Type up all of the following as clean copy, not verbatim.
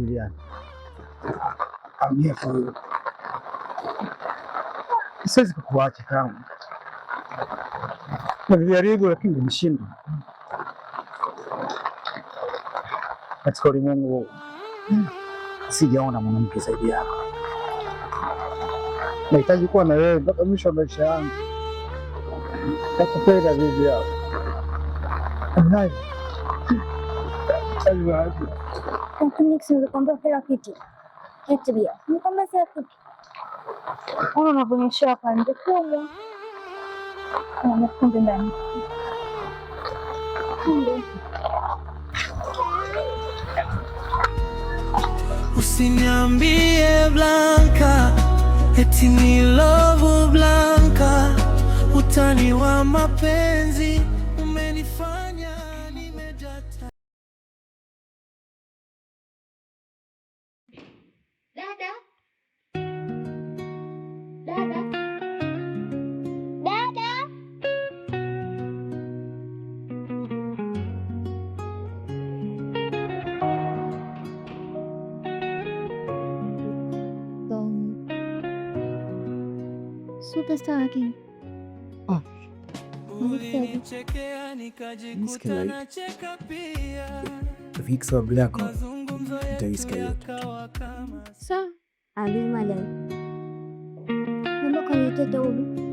tusijadiliane. Amia huyo. Siwezi kukuacha kama. Nilijaribu lakini nimeshindwa. Katika ulimwengu sijaona mwanamke zaidi yako. Nahitaji kuwa na wewe mpaka mwisho wa maisha yangu. Nakupenda bibi yako. Nikwambia kila kitu. Nikwambia kila kitu. Ona unavyonyesha hapa nje kubwa. Nakumbe ndani. Usiniambie Blanca, eti ni love Blanca, utani wa mapenzi umenifanya nimejata. Dada. Superstar again. Oh. Ulinichekea nikajikuta nacheka pia. Viksa Blacko. Nitaisikia yote. Sa, alimala. Namba kanite daulu.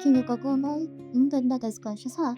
Kini kako nói những tên đã có sao?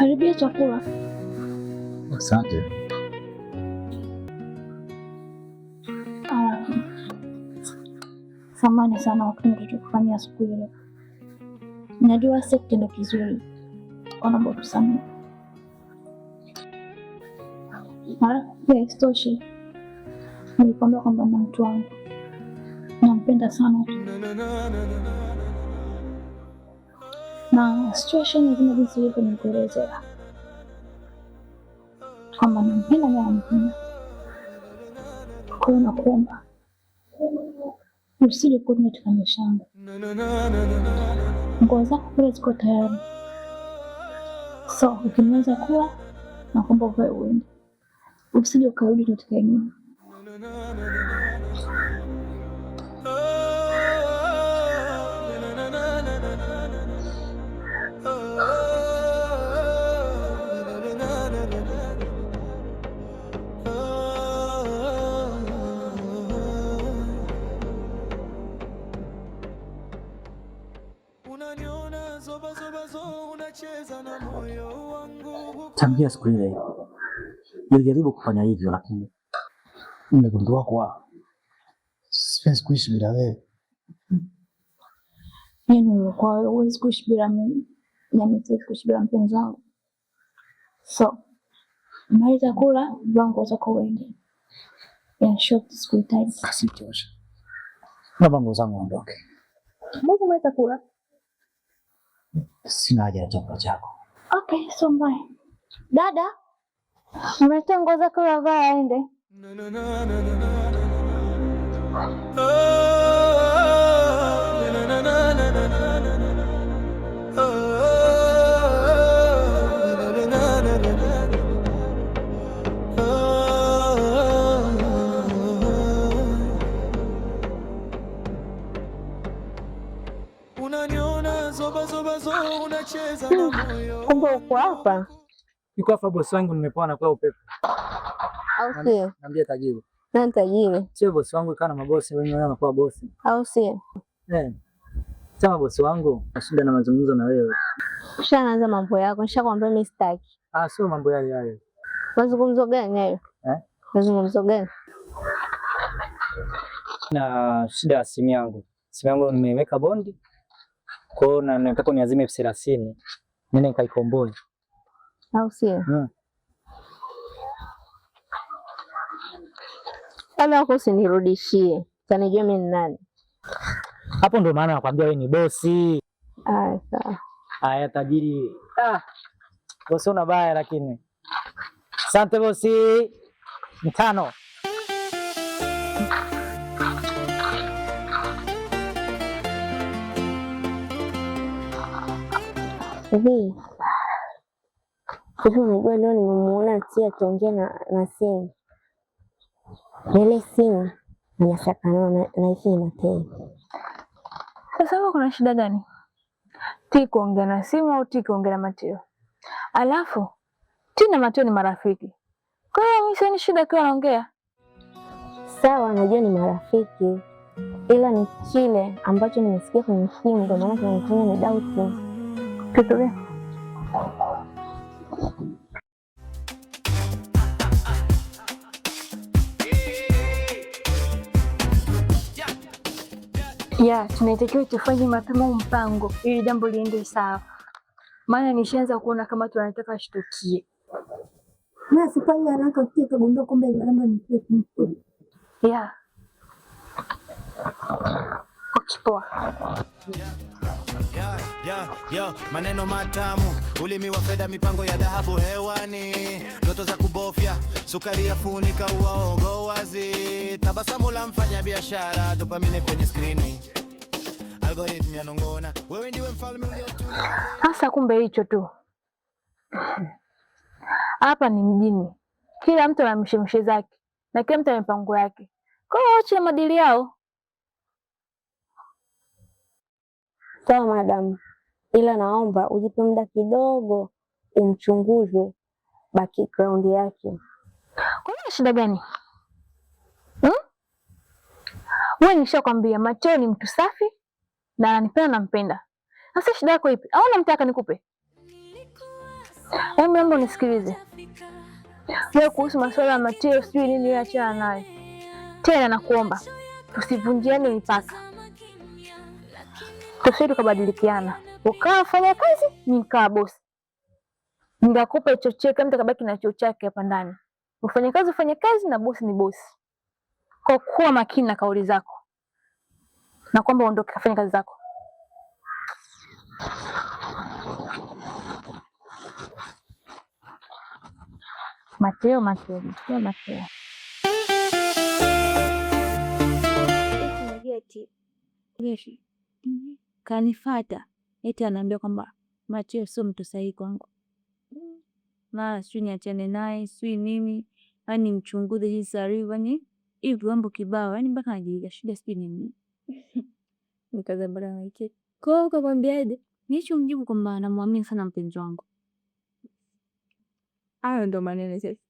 Karibia chakula. Asante. Samahani sana wakati kufanya siku ile. Najua si kitendo kizuri. Naomba tusamehe. Isitoshe, nilikwambia kwamba na mtu wangu nampenda sana na situation zile jinsi ilivyo nikuelezea kwamba nampenda na nampenda. Kwa hiyo nakuomba usije kuja katika maisha yangu. Nguo zako kule ziko tayari, so ukimaliza kula nakuomba uvae uende, usije ukarudi katika nyumba. Tangia siku ile nilijaribu kufanya hivyo, lakini nimegundua kuwa siwezi kuishi bila wewe. Yaani kwa hiyo huwezi kuishi bila mimi, nami siwezi kuishi bila mpenzi wangu. So maliza kula, vangu wazako uende. Ya short sikuhitaji. Kasitosha. Naomba nguo zangu ondoke. Mbona maliza kula? Sina haja ya chakula chako. Okay, so mbaya. Dada, umetoa nguo zako vaa aende. Kumbe uko hapa? Niko hapa bosi wangu, nimepoa na kwa upepo. Au sio? Naambia tajiri. Nani tajiri? Sio bosi wangu, kana mabosi wenyewe wanakuwa bosi. Au sio? Sema bosi wangu, na shida na mazungumzo na wewe. Ushaanza mambo yako, nishakwambia mimi sitaki. Sio mambo yale. Mazungumzo gani hayo? Mazungumzo gani? Na shida ya simu yangu. Simu yangu nimeweka bondi. Kwa hiyo na nataka niazime elfu 30. Mimi nikaikomboe. Au sio? Kama huko usinirudishie. Utanijua mimi ni nani? Hapo ndo maana nakwambia wewe ni bosi. Sawa. Haya tajiri. Bosi una baya lakini. Asante bosi. 5. Hivi. Unajua leo nimemuona Tia akiongea na simu. Ile simu inasakana na hisi inatega. Sasa kuna shida gani? Ti kuongea na simu au Ti kuongea na Mateo? Alafu Ti na Mateo ni marafiki. Kwa hiyo mimi sioni shida kwa naongea. Sawa, najua ni marafiki. Ila ni kile ambacho nimesikia kwenye simu ndio maana kinanifanya ni doubt. Kitu gani? Tunatakiwa tufanye mapema mpango ili jambo liende sawa. Maana nishaanza kuona kama tunataka shtukie. Na sifanye haraka ukigundua kumbe namba ni fake. Poa. Maneno matamu, ulimi wa fedha, mipango ya dhahabu hewani, ndoto za kubofya, sukari ya funika uongo wazi, tabasamu la mfanya biashara, dopamine kwenye skrini, algorithm ya nongona, wewe ndiwe mfalme uliotulia. Sasa kumbe hicho tu. Hapa ni mjini, kila mtu ana mishemishe zake na kila mtu ana mipango yake. Kwa hiyo acha madili yao. Sawa madam, ila naomba ujipe muda kidogo umchunguze background yake. Kuna shida gani? Wewe nishakwambia Mateo ni mtu safi na ananipenda na mpenda. Sasa shida yako ipi? Au unamtaka nikupe? Hebu naomba unisikilize. Leo kuhusu masuala ya Mateo sijui nini wewe achana naye. Tena nakuomba tusivunjiane mipaka. Tusije tukabadilikiana. Ukawa fanya kazi, nikawa bosi. Nikakupa hicho cheki, kama mtakabaki na cheo chake hapa ndani. Ufanye kazi na bosi ni bosi. Kwa kuwa makini na kauli zako. Na kwamba uondoke kafanya kazi zako. Mateo. Yeshi. Kanifata. Eti anaambia kwamba Mateo sio mtu sahihi kwangu. Na sijui niachane naye, sijui nini. Yaani mchunguze jinsi alivyo ni hivi mambo kibao. Yaani mpaka anajiga shida sijui nini. Nikaza bora naike. Kwa hiyo ukamwambiaje? Nicho mjibu kwamba anamwamini sana mpenzi wangu. Hayo ndo maneno sasa.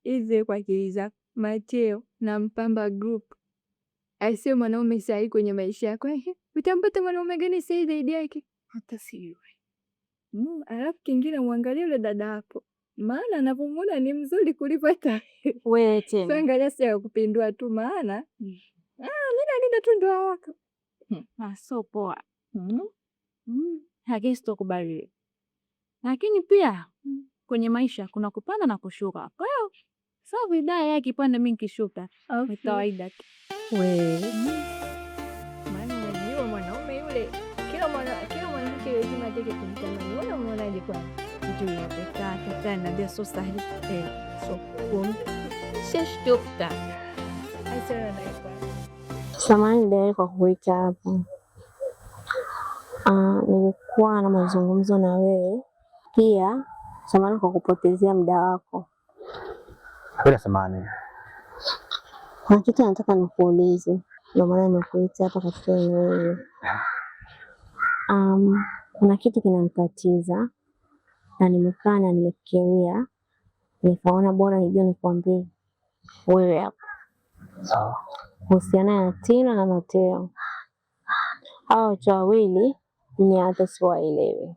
Hizi kwa akili zako Mateo na Mpamba Group. Asio mwanaume sahihi kwenye maisha yako. Utampata mwanaume gani sahihi zaidi yake? Hata sijui. Alafu kingine muangalie yule dada hapo. maana anapomuona ni mzuri kuliko hata wewe tena. Sasa angalia, sio kupindua tu, maana nina tu ndoa wako. So poa. Lakini sitokubali. Lakini pia kwenye maisha kuna kupanda na kushuka. Kwa hiyo sawa, vidaya yake kipanda, mimi nikishuka. Ni kawaida tu. Wewe maana unajua mwanaume yule, kila mwanamke lazima atake kumtamani. Wewe unaonaje kwani? Juu ya pekee na ndio so sahihi. So shtuka. Aisha na Samahani dada kwa kuita hapa. Nilikuwa na mazungumzo na wewe. Pia samahani kwa kupotezea muda wako. Bila samahani. Kuna kitu nataka nikuulize. Ndio maana nimekuita hapa katika eneo hili. Kuna kitu kinanikatiza na nimekaa na nimefikiria, nikaona bora nije nikwambie wewe hapo. Sawa. Kuhusiana na Tina na Mateo. Hao watu wawili ni hata siwaelewi.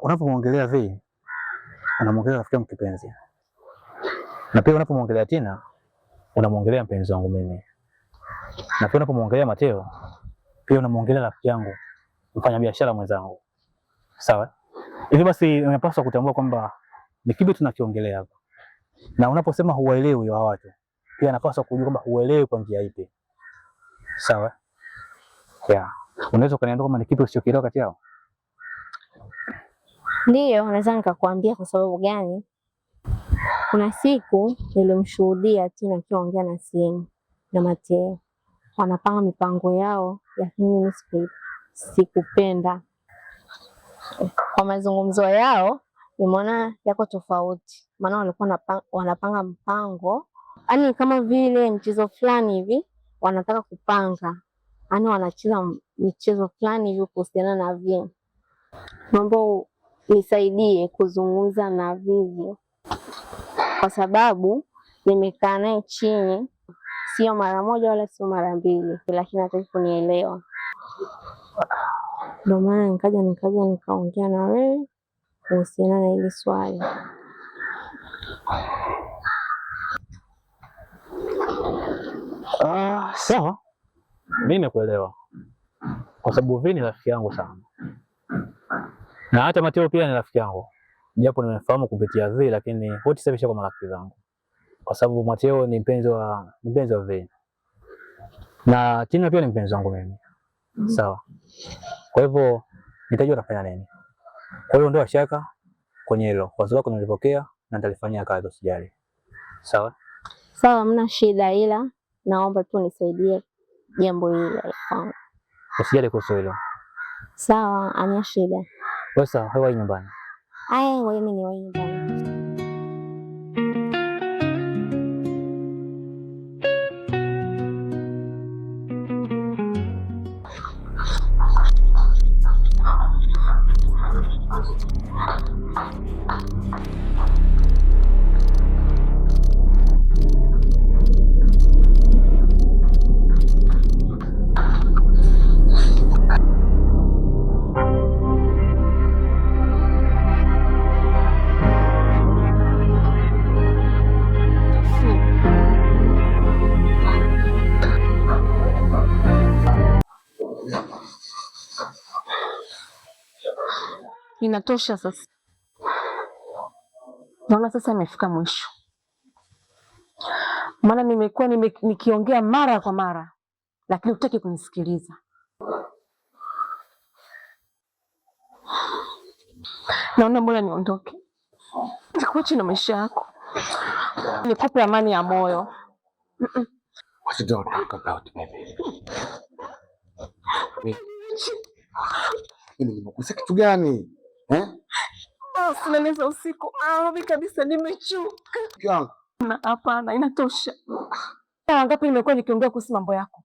Unapomwongelea Vi, unamwongelea rafiki yangu kipenzi. Na pia unapomwongelea Tina, unamwongelea mpenzi wangu mimi. Na pia unapomwongelea Mateo, pia unamwongelea rafiki yangu, mfanyabiashara mwenzangu. Sawa? Hivi basi unapaswa kutambua kwamba ni kipi tunakiongelea hapa. Na unaposema huwaelewi wa watu, pia napaswa kujua kwamba huwaelewi kwa njia ipi. Sawa? Yeah. Unaweza kuniambia kama ni kipi usichokielewa kati yao? Ndio, naweza nikakwambia kwa sababu gani. Kuna siku nilimshuhudia Tina akiongea na Sieni na Mateo. Wanapanga mipango yao, lakini mimi sikupenda. Kwa mazungumzo yao nimeona yako tofauti. Maana walikuwa wanapanga mpango, yaani kama vile mchezo fulani hivi wanataka kupanga. Yaani wanacheza michezo fulani hivi kuhusiana na Vi. Mambo nisaidie kuzungumza na Vivi. Kwa sababu nimekaa naye chini, sio mara moja wala sio mara mbili, lakini hataki kunielewa. Ndio maana nikaja nikaongea na wewe kuhusiana na hili swali. Sawa. Mimi nimekuelewa. Kwa sababu Vi ni rafiki yangu sana. Na hata Mateo pia ni rafiki yangu. Japo nimefahamu kupitia Vi, lakini wote sasa hivi kwa marafiki zangu. Kwa sababu Mateo ni mpenzi wa Vi. Na Tina pia ni mpenzi wangu mimi. Sawa. Kwa hivyo nitajua nafanya nini. Kwa hiyo ndio shaka kwenye hilo. Kwa sababu nilipokea na nitalifanyia kazi, usijali. Sawa? Sawa, hamna shida, ila naomba tu nisaidie jambo hili kwangu. Usijali kuhusu hilo. Sawa, hamna shida. Sasa wewe nyumbani. Wewe ni nyumbani. Inatosha sasa. Naona sasa imefika mwisho. Maana nimekuwa nikiongea mara kwa mara, lakini hutaki kunisikiliza. Naona bora niondoke. Nikuache na maisha yako. Nikupe amani ya moyo. What you don't talk about, baby. Nimekusa kitu gani? Usineleza usiku. Mimi kabisa nimechoka. Na hapana, inatosha. Ngapi nimekuwa nikiongea kuhusu mambo yako?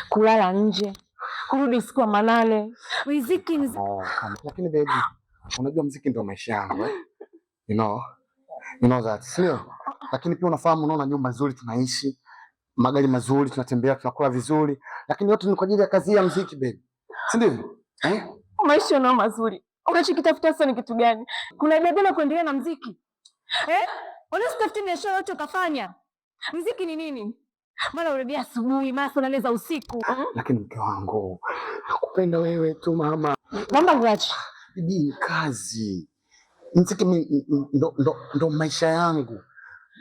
Kulala nje, kurudi siku ya manane. Riziki ni lakini baby, unajua muziki ndio maisha yangu. You know that. Sio? Lakini pia unafahamu, unaona nyumba nzuri tunaishi, magari mazuri tunatembea, tunakula vizuri, lakini yote ni kwa ajili ya kazi ya muziki baby. Si ndivyo? Maisha nao mazuri. Unachokitafuta sasa ni kitu gani? Kuna haja gani kuendelea na mziki? Unasitafuta biashara yote ukafanya. Mziki ni nini? Mara unarudia asubuhi, mara unaleza usiku. Lakini mke wangu, nakupenda wewe tu mama. Naomba uache. Bibi, ni kazi. Mziki ndo maisha yangu.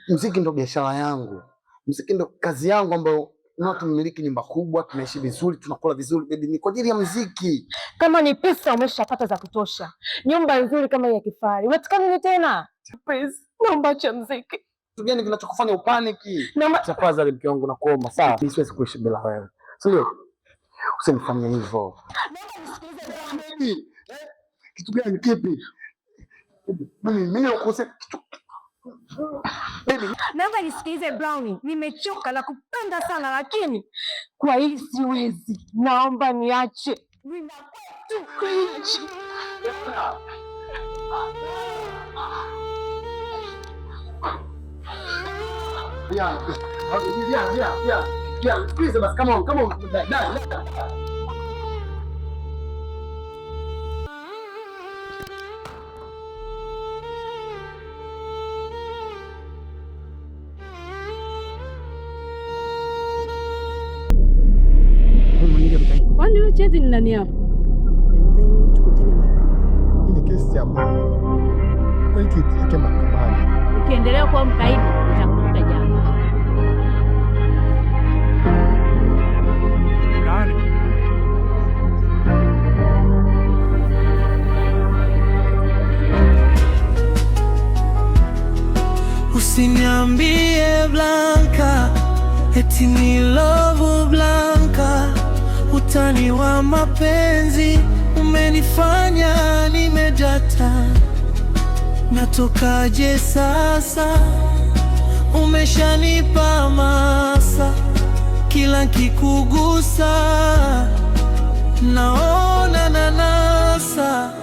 Mziki ndo biashara yangu. Mziki ndo kazi yangu ambayo tumiliki nyumba kubwa, tunaishi vizuri, tunakula vizuri. Baby, ni kwa ajili ya mziki. Kama ni pesa umeshapata za kutosha. Nyumba nzuri kama ya kifahari. Unataka nini tena? Please, naomba acha mziki. Kitu gani kinachokufanya upaniki? Naomba tafadhali mke wangu nakuomba, sawa? Mimi siwezi kuishi bila wewe. Sio? Usinifanyie hivyo. Naomba nisikilize. Kitu gani kipi? Mimi nakosea kitu. Naomba nisikilize Brownie. Nimechoka na kupenda sana lakini kwa hii siwezi. Naomba niache. Ninakwetu kuishi. Yeah. Please, but come on. Dad. Kwani wewe cheti ni nani hapo? Tukutane mahakamani. Hii kesi ya kweli tuipeleke mahakamani. Ukiendelea kuwa mkaidi utakuta jambo. Usiniambie Blanka, eti ni love Blanka. Utani wa mapenzi umenifanya nimejata. Natokaje sasa? Umeshanipa masa, kila kikugusa naona nanasa.